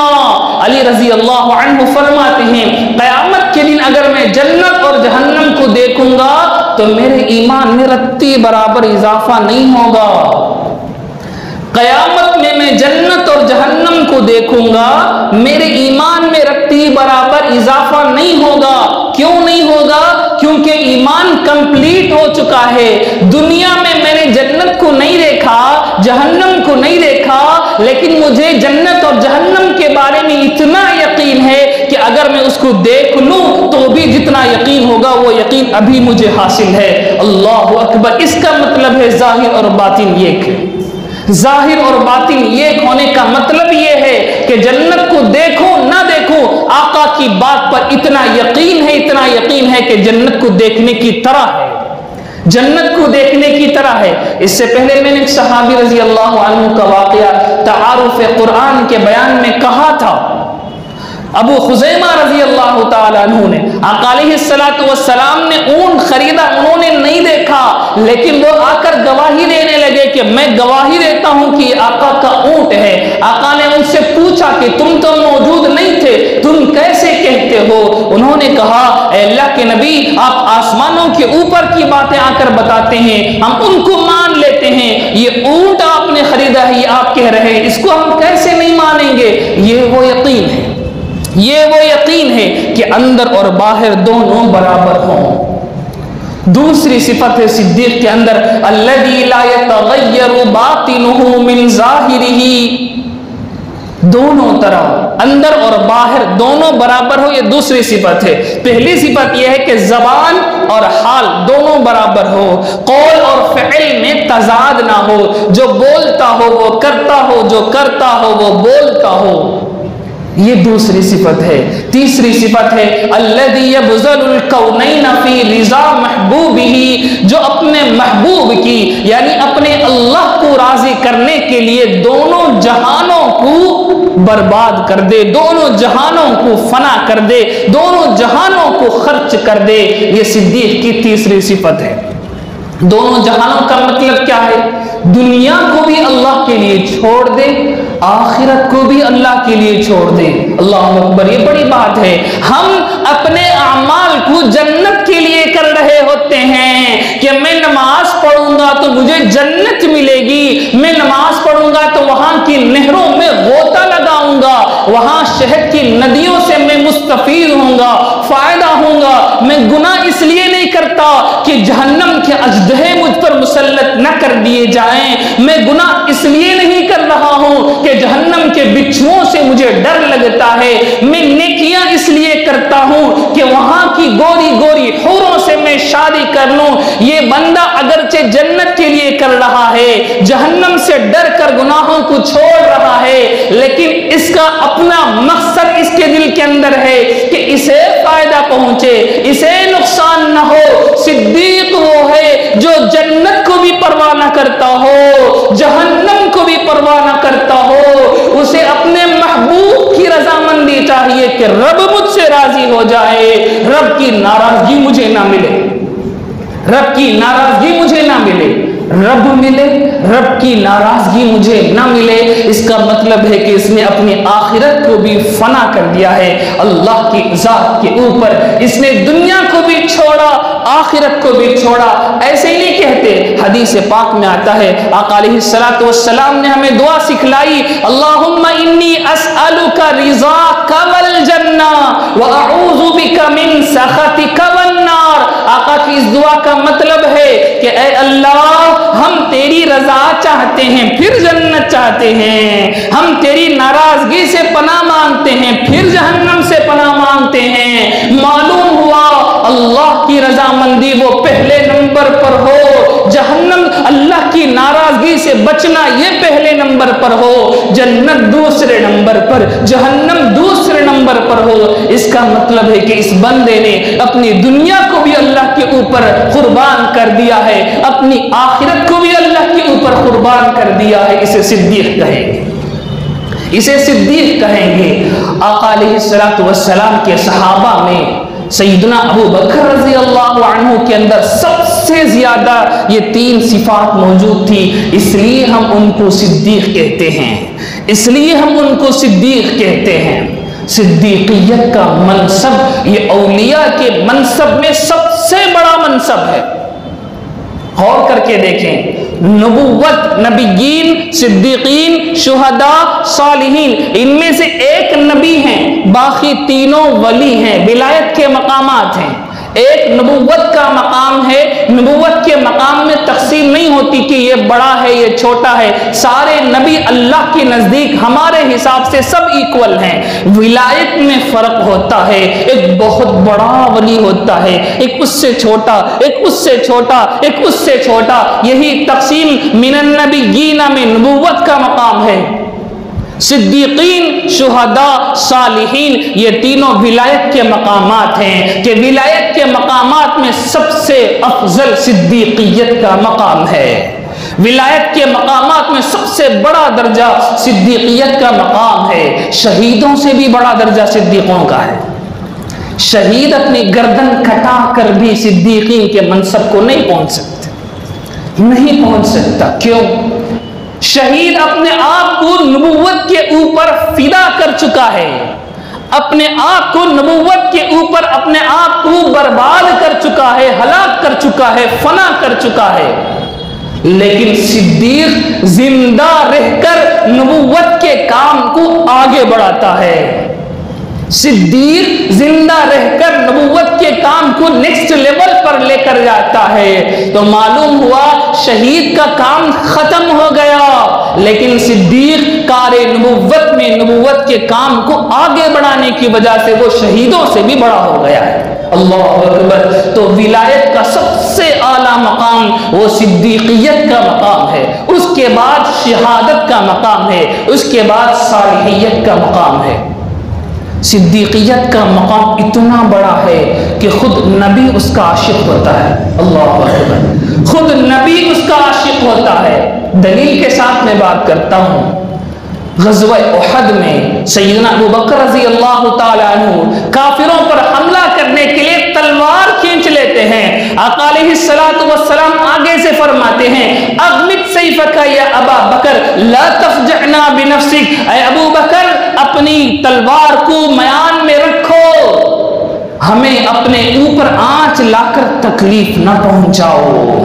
علی رضی اللہ عنہ فرماتے ہیں قیامت کے دن اگر میں جنت اور جہنم کو دیکھوں گا تو میرے ایمان میں رتی برابر اضافہ نہیں ہوگا۔ قیامت میں جنت اور جہنم کو دیکھوں گا، میرے ایمان میں رتی برابر اضافہ نہیں ہوگا۔ کیوں نہیں ہوگا کیونکہ ایمان کمپلیٹ ہو چکا ہے. دنیا میں میں نے جنت کو نہیں دیکھا, جہنم کو نہیں دیکھا, لیکن مجھے جنت اور جہنم کے بارے میں اتنا یقین ہے کہ اگر میں اس کو دیکھ لوں تو بھی جتنا یقین ہوگا وہ یقین ابھی مجھے حاصل ہے. اللہ اکبر. اس کا مطلب ہے ظاہر اور باطن ایک ہے. ظاہر اور باطن ایک ہونے کا مطلب یہ ہے کہ جنت کو دیکھو نہ دیکھو, آقا کی بات پر اتنا یقین ہے کہ جنت کو دیکھنے کی طرح ہے, جنت کو دیکھنے کی طرح ہے. اس سے پہلے میں نے ایک صحابی رضی اللہ عنہ کا واقعہ تعارف قرآن کے بیان میں کہا تھا. ابو خزیمہ رضی اللہ تعالیٰ عنہ نے آقا علیہ السلام نے اونٹ خریدا, انہوں نے نہیں دیکھا, لیکن وہ آ کر گواہی دینے لگے کہ میں گواہی دیتا ہوں کہ یہ آقا کا اونٹ ہے. آقا نے ان سے پوچھا کہ تم تو موجود نہیں تھے, تم کیسے کہتے ہو؟ انہوں نے کہا اے اللہ کے نبی, آپ آسمانوں کے اوپر کی باتیں آ کر بتاتے ہیں, ہم ان کو مان لیتے ہیں, یہ اونٹ آپ نے خریدا ہے یہ آپ کہہ رہے ہیں, اس کو ہم کیسے نہیں مانیں گے؟ یہ وہ یقین ہے, یہ وہ یقین ہے کہ اندر اور باہر دونوں برابر ہوں. دوسری صفت ہے صدیق کے اندر الذی لا یتغیر باطنہ من ظاہرہ, دونوں طرف اندر اور باہر دونوں برابر ہو, یہ دوسری صفت ہے. پہلی صفت یہ ہے کہ زبان اور حال دونوں برابر ہو, قول اور فعل میں تضاد نہ ہو, جو بولتا ہو وہ کرتا ہو, جو کرتا ہو وہ بولتا ہو, یہ دوسری صفت ہے. تیسری صفت ہے الذی یبذل الکونین فی رضا محبوبہ, جو اپنے محبوب کی یعنی اپنے اللہ کو راضی کرنے کے لیے دونوں جہانوں کو برباد کر دے, دونوں جہانوں کو فنا کر دے, دونوں جہانوں کو خرچ کر دے. یہ صدیق کی تیسری صفت ہے. دونوں جہانوں کا مطلب کیا ہے؟ دنیا کو بھی اللہ کے لیے چھوڑ دے, آخرت کو بھی اللہ کے لیے چھوڑ دے. اللہ اکبر. یہ بڑی بات ہے. ہم اپنے اعمال کو جنت کے لیے کر رہے ہوتے ہیں کہ میں نماز پڑھوں گا تو مجھے جنت ملے گی, میں نماز پڑھوں گا تو وہاں کی نہروں میں غوطہ لگاؤں گا, وہاں شہد کی ندیوں سے میں مستفید ہوں گا, فائدہ ہوں گا. میں گناہ اس لیے نہیں کرتا کہ جہنم کے اژدہے مجھ پر مسلط نہ کر دیے جائیں, میں گناہ اس لیے نہیں کر رہا ہوں کہ جہنم کے بچھوؤں سے مجھے ڈر لگتا ہے, میں نیکیاں اس لیے کرتا ہوں کہ وہاں کی گوری گوری حوروں سے میں شادی کر لوں. یہ بندہ اگرچہ جنت کے لیے کر رہا ہے, جہنم سے ڈر کر گناہوں کو چھوڑ رہا ہے, لیکن اس کا اپنا مقصد اس کے دل کے اندر ہے کہ اسے فائدہ پہنچے, اسے نقصان نہ ہو. صدیق وہ ہے جو جنت کو بھی پرواہ نہ کرتا ہو, جہنم کو بھی پرواہ نہ کرتا ہو. اسے اپنے محبوب کی رضامندی چاہیے کہ رب مجھ سے راضی ہو جائے, رب کی ناراضگی مجھے نہ ملے, رب کی ناراضگی مجھے نہ ملے. رب ملے, رب کی ناراضگی مجھے نہ ملے. اس کا مطلب ہے کہ اس نے اپنی آخرت کو بھی فنا کر دیا ہے اللہ کی ذات کے اوپر. اس نے دنیا کو بھی چھوڑا, آخرت کو بھی چھوڑا. ایسے ہی نہیں کہتے, حدیث پاک میں آتا ہے آقا علیہ السلام نے ہمیں دعا سکھلائی, اللہم انی اسألک رضاک والجنہ واعوذ بک من سخطک والنار. آقا کی اس دعا کا مطلب ہے کہ اے اللہ, ہم تیری رضا چاہتے ہیں پھر جنت چاہتے ہیں, ہم تیری ناراضگی سے پناہ مانگتے ہیں پھر جہنم سے پناہ مانگتے ہیں. معلوم ہوا اللہ کی رضامندی وہ پہلے نمبر پر ہو, جہنم اللہ کی ناراضگی سے بچنا یہ پہلے نمبر پر ہو, جنت دوسرے نمبر پر, جہنم دوسرے نمبر پر ہو. اس کا مطلب ہے کہ اس بندے نے اپنی دنیا کو بھی اللہ کے اوپر قربان کر دیا ہے, اپنی آخرت کو بھی اللہ کے اوپر قربان کر دیا ہے. اسے صدیق کہیں گے, اسے صدیق کہیں گے. آقا علیہ السلام کے صحابہ میں سیدنا ابو بکر رضی اللہ عنہ کے اندر سب سے زیادہ یہ تین صفات موجود تھی, اس لیے ہم ان کو صدیق کہتے ہیں, اس لیے ہم ان کو صدیق کہتے ہیں. صدیقیت کا منصب یہ اولیاء کے منصب میں سب سے بڑا منصب ہے. غور کر کے دیکھیں, نبوت, نبیین, صدیقین, شہداء, صالحین, ان میں سے ایک نبی ہیں, باقی تینوں ولی ہیں, ولایت کے مقامات ہیں. ایک نبوت کا مقام ہے، نبوت کے مقام میں تقسیم نہیں ہوتی کہ یہ بڑا ہے یہ چھوٹا ہے، سارے نبی اللہ کے نزدیک ہمارے حساب سے سب ایکول ہیں۔ ولایت میں فرق ہوتا ہے، ایک بہت بڑا ولی ہوتا ہے، ایک اس سے چھوٹا، ایک اس سے چھوٹا، ایک اس سے چھوٹا، یہی تقسیم من النبیین میں نبوت کا مقام ہے۔ صدیقین، شہداء، صالحین، یہ تینوں ولایت کے مقامات ہیں کہ ولایت کے مقامات میں سب سے افضل صدیقیت کا مقام ہے۔ ولایت کے مقامات میں سب سے بڑا درجہ صدیقیت کا مقام ہے۔ شہیدوں سے بھی بڑا درجہ صدیقوں کا ہے۔ شہید اپنی گردن کٹا کر بھی صدیقین کے منصب کو نہیں پہنچ سکتے، نہیں پہنچ سکتا۔ کیوں؟ شہید اپنے آپ کو نبوت کے اوپر فدا کر چکا ہے، اپنے آپ کو نبوت کے اوپر اپنے آپ کو برباد کر چکا ہے، ہلاک کر چکا ہے، فنا کر چکا ہے۔ لیکن صدیق زندہ رہ کر نبوت کے کام کو آگے بڑھاتا ہے۔ صدیق زندہ رہ کر نبوت کے کام کو نیکسٹ لیول پر لے کر جاتا ہے۔ تو معلوم ہوا شہید کا کام ختم ہو گیا، لیکن صدیق کار نبوت میں نبوت کے کام کو آگے بڑھانے کی وجہ سے وہ شہیدوں سے بھی بڑا ہو گیا ہے۔ اللہ اکبر۔ تو ولایت کا سب سے اعلیٰ مقام وہ صدیقیت کا مقام ہے، اس کے بعد شہادت کا مقام ہے، اس کے بعد صالحیت کا مقام ہے۔ صدیقیت کا مقام اتنا بڑا ہے کہ خود نبی اس کا عاشق ہوتا ہے۔ اللہ اکبر۔ خود نبی اس کا عاشق ہوتا ہے۔ دلیل کے ساتھ میں بات کرتا ہوں۔ غزوہ احد میں سیدنا ابو بکر رضی اللہ تعالیٰ عنہ کافروں پر حملہ کرنے کے لیے تلوار کھینچ لیتے ہیں۔ آقا علیہ السلام آگے سے فرماتے ہیں اغمد سیفک یا ابا بکر لا تفجعنا بنفسک، اے ابو بکر اپنی تلوار کو میان میں رکھو، ہمیں اپنے اوپر آنچ لا کر تکلیف نہ پہنچاؤ۔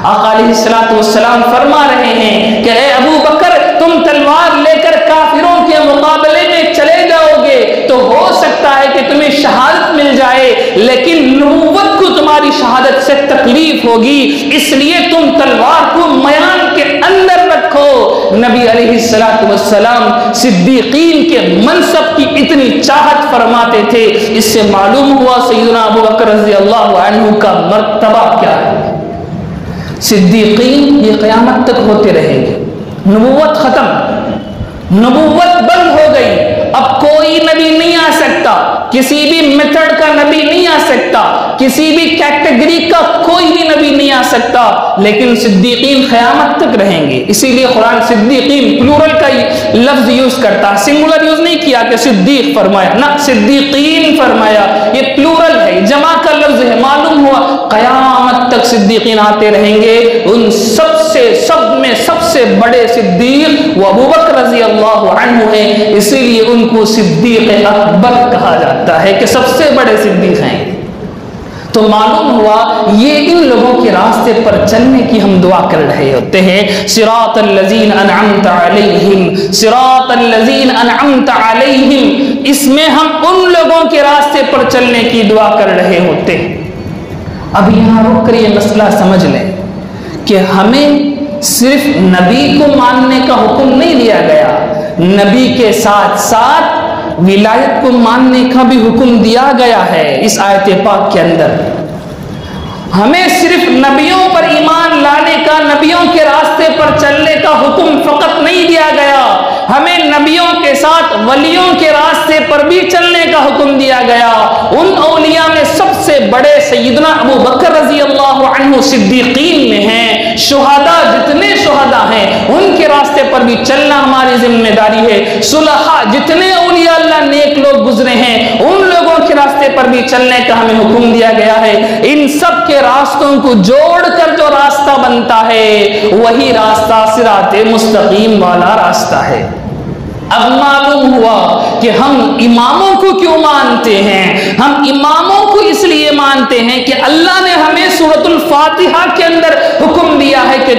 آقا علیہ السلام فرما رہے ہیں کہ اے ابو بکر تم تلوار لے کر کافروں کے مقابلے میں چلے جاؤ گے تو ہو سکتا ہے کہ تمہیں شہادت مل جائے، لیکن نبوت کو تمہاری شہادت سے تکلیف ہوگی، اس لیے تم تلوار کو میان کے اندر رکھو۔ نبی علیہ السلام صدیقین کے منصب کی اتنی چاہت فرماتے تھے، اس سے معلوم ہوا سیدنا ابو بکر رضی اللہ عنہ کا مرتبہ کیا ہے۔ صدیقین یہ قیامت تک ہوتے رہیں گے۔ نبوت ختم، نبوت بند ہو گئی، اب کوئی نبی نہیں آ سکتا، کسی بھی میتھڈ کا نبی نہیں آ سکتا، کسی بھی کیٹیگری کا کوئی بھی نبی نہیں آ سکتا، لیکن صدیقین قیامت تک رہیں گے۔ اسی لیے قرآن صدیقین پلورل کا لفظ یوز کرتا ہے، سنگولر یوز نہیں کیا کہ صدیق فرمایا، نہ صدیقین فرمایا، یہ پلورل ہے، جمع کا لفظ ہے۔ معلوم ہوا قیامت تک صدیقین آتے رہیں گے۔ ان سب میں سب سے بڑے صدیق وہ ابو بکر رضی اللہ عنہ ہیں، اسی لیے ان کو صدیق اکبر کہا جاتا ہے کہ سب سے بڑے صدیق ہیں۔ تو معلوم ہوا یہ ان لوگوں کے راستے پر چلنے کی ہم دعا کر رہے ہوتے ہیں۔ صراط الذین انعمت علیہم، صراط الذین انعمت علیہم، اس میں ہم ان لوگوں کے راستے پر چلنے کی دعا کر رہے ہوتے ہیں۔ اب یہاں رک کر یہ مسئلہ سمجھ لیں کہ ہمیں صرف نبی کو ماننے کا حکم نہیں دیا گیا، نبی کے ساتھ ساتھ ولایت کو ماننے کا بھی حکم دیا گیا ہے۔ اس آیت پاک کے اندر ہمیں صرف نبیوں پر ایمان لانے کا، نبیوں کے راستے پر چلنے کا حکم فقط نہیں دیا گیا، ہمیں نبیوں کے ساتھ ولیوں کے راستے پر بھی چلنے کا حکم دیا گیا۔ ان اولیاء میں سب سے بڑے سیدنا ابو بکر رضی اللہ عنہ صدیقین میں ہیں۔ شہداء جتنے شہداء ہیں ان کے راستے پر بھی چلنا ہماری ذمہ داری ہے۔ صلحاء جتنے اولیاء اللہ نیک لوگ گزرے ہیں ان لوگوں کے راستے پر بھی چلنے کا ہمیں حکم دیا گیا ہے۔ ان سب کے راستوں کو جوڑ کر جو راستہ بنتا ہے وہی راستہ صراط مستقیم والا راستہ ہے۔ اب معلوم ہوا کہ ہم اماموں کو کیوں مانتے ہیں؟ ہم اماموں کو اس لیے مانتے ہیں کہ اللہ نے ہمیں سورۃ الفاتحہ کے اندر حکم دیا ہے کہ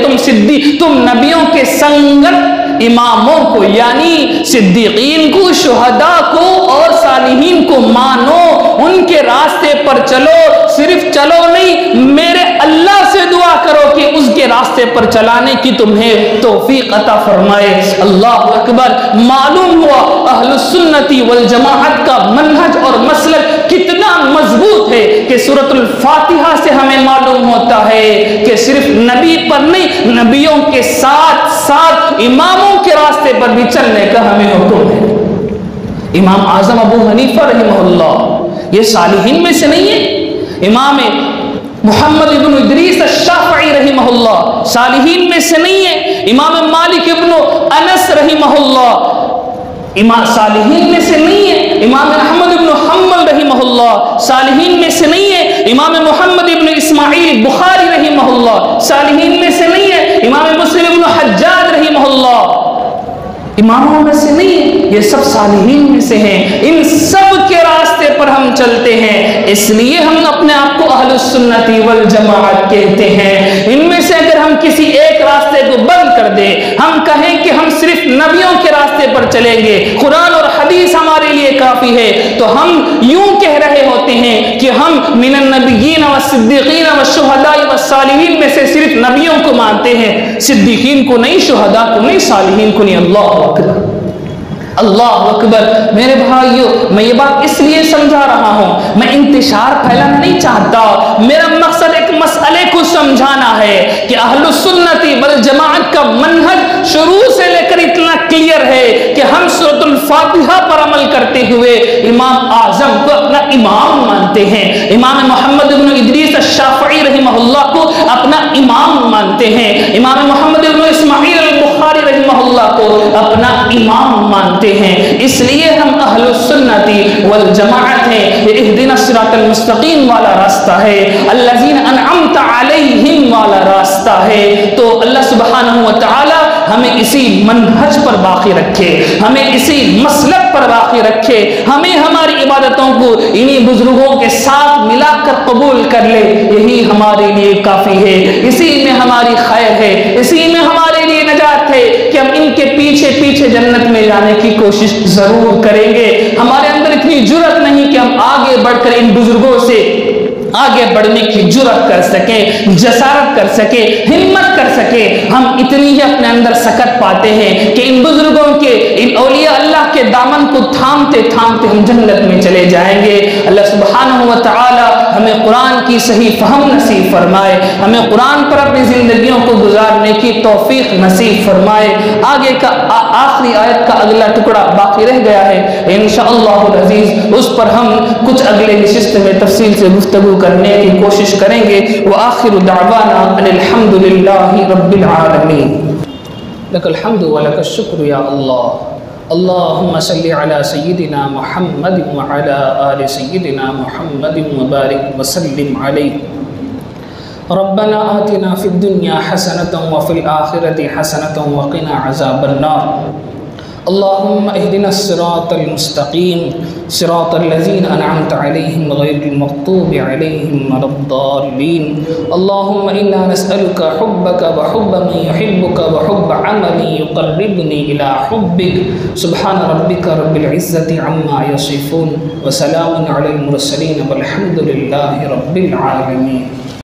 تم نبیوں کے سنگت اماموں کو یعنی صدیقین کو، شہداء کو اور صالحین کو مانو، ان کے راستے پر چلو، صرف چلو نہیں، میرے اللہ سے دعا کرو کہ اس کے راستے پر چلانے کی تمہیں توفیق عطا فرمائے۔ اللہ اکبر۔ معلوم ہوا اہل السنتی والجماعت کا منہج اور مسلک کتنا مضبوط ہے کہ سورۃ الفاتحہ سے ہمیں معلوم ہوتا ہے کہ صرف نبی پر نہیں، نبیوں کے ساتھ ساتھ اماموں کے راستے پر بھی چلنے کا ہمیں حکم ہے۔ امام اعظم ابو حنیفہ رحمہ اللہ یہ صالحین میں سے نہیں ہے؟ امام محمد ابن ادریس الشافعی رحمہ اللہ صالحین میں سے نہیں ہے؟ امام مالک ابن انس رحمہ اللہ امام صالحین میں سے نہیں ہے؟ امام احمد ابن حنبل رحمہ اللہ صالحین میں سے نہیں ہے؟ امام محمد ابن اسماعیل بخاری رحمہ اللہ صالحین میں سے نہیں ہے؟ امام مسلم ابن حجاج رحمہ اللہ اماموں میں سے نہیں ہے؟ یہ سب صالحین میں سے ہیں۔ ان سب کے راستے پر ہم چلتے ہیں، اس لیے ہم اپنے آپ کو اہل السنتی والجماعت کہتے ہیں۔ ان میں سے اگر ہم کسی ایک راستے کو بند کر دیں، ہم کہیں کہ ہم صرف نبیوں کے راستے پر چلیں گے، قرآن اور حدیث ہمارے لیے کافی ہے، تو ہم یوں کہہ رہے ہوتے ہیں کہ ہم من النبیین والصدیقین والشہداء والصالحین میں سے صرف نبیوں کو مانتے ہیں، صدیقین کو نہیں، شہداء کو نہیں، صالحین کو نہیں۔ اللہ اکبر، اللہ اکبر۔ میرے بھائیو، میں یہ بات اس لیے سمجھا رہا ہوں، میں انتشار پھیلانا نہیں چاہتا، میرا مقصد ایک مسئلے کو سمجھانا ہے کہ اہل السنتی والجماعت کا منہج شروع سے لے کر اتنا کلیئر ہے کہ ہم سورۃ الفاتحہ پر عمل کرتے ہوئے امام اعظم کو اپنا امام مانتے ہیں، امام محمد بن ادریس الشافعی رحمہ اللہ کو اپنا امام مانتے ہیں، امام محمد بن اسماعیل البخاری رحمہ اللہ کو اپنا امام مانتے ہیں۔ اس لیے ہم اہل السنتی والجماعت ہیں۔ یہ اہدنا الصراط المستقیم والا راستہ ہے، الذین انعمت علیہم والا راستہ ہے۔ تو اللہ سبحانہ و تعالی ہمیں اسی منہج پر باقی رکھے، ہمیں اسی مسلک پر باقی رکھے، ہمیں ہماری عبادتوں کو انہی بزرگوں کے ساتھ ملا کر قبول کر لے، یہی ہمارے لیے کافی ہے، اسی میں ہماری خیر ہے، اسی میں ہمارے لیے نجات ہے کہ ہم ان کے پیچھے پیچھے جنت میں جانے کی کوشش ضرور کریں گے۔ ہمارے اندر اتنی جرأت نہیں کہ ہم آگے بڑھ کر ان بزرگوں سے آگے بڑھنے کی جرأت کر سکیں، جسارت کر سکیں، ہمت کر سکیں۔ ہم اتنی ہی اپنے اندر سکت پاتے ہیں کہ ان بزرگوں کے، ان اولیاء اللہ کے دامن کو تھامتے تھامتے ہم جنت میں چلے جائیں گے۔ اللہ سبحانہ و تعالی ہمیں قرآن کی صحیح فہم نصیب فرمائے، ہمیں قرآن پر اپنی زندگیوں کو گزارنے کی توفیق نصیب فرمائے۔ آگے کا آخری آیت کا اگلا ٹکڑا باقی رہ گیا ہے، انشاءاللہ العزیز اس پر ہم کچھ اگلے نشست میں تفصیل سے گفتگو کرنے کی کوشش کریں گے۔ وآخر دعوانا ان الحمد للہ رب العالمین۔ لک الحمد ولک الشکر یا اللہ، اللہم صلی علی سیدنا محمد وعلی آل سیدنا محمد وبارک وسلم علیہ۔ ربنا آتنا فی الدنیا حسنۃ وفی الآخرۃ حسنۃ وقنا عذاب النار۔ اللهم اهدنا الصراط المستقيم صراط الذين أنعمت عليهم غير المغضوب عليهم ولا الضالين اللهم إنا نسألك حبك وحب من يحبك وحب عمل يقربني إلى حبك سبحان ربك رب العزة عما يصفون وسلام على المرسلين والحمد لله رب العالمين۔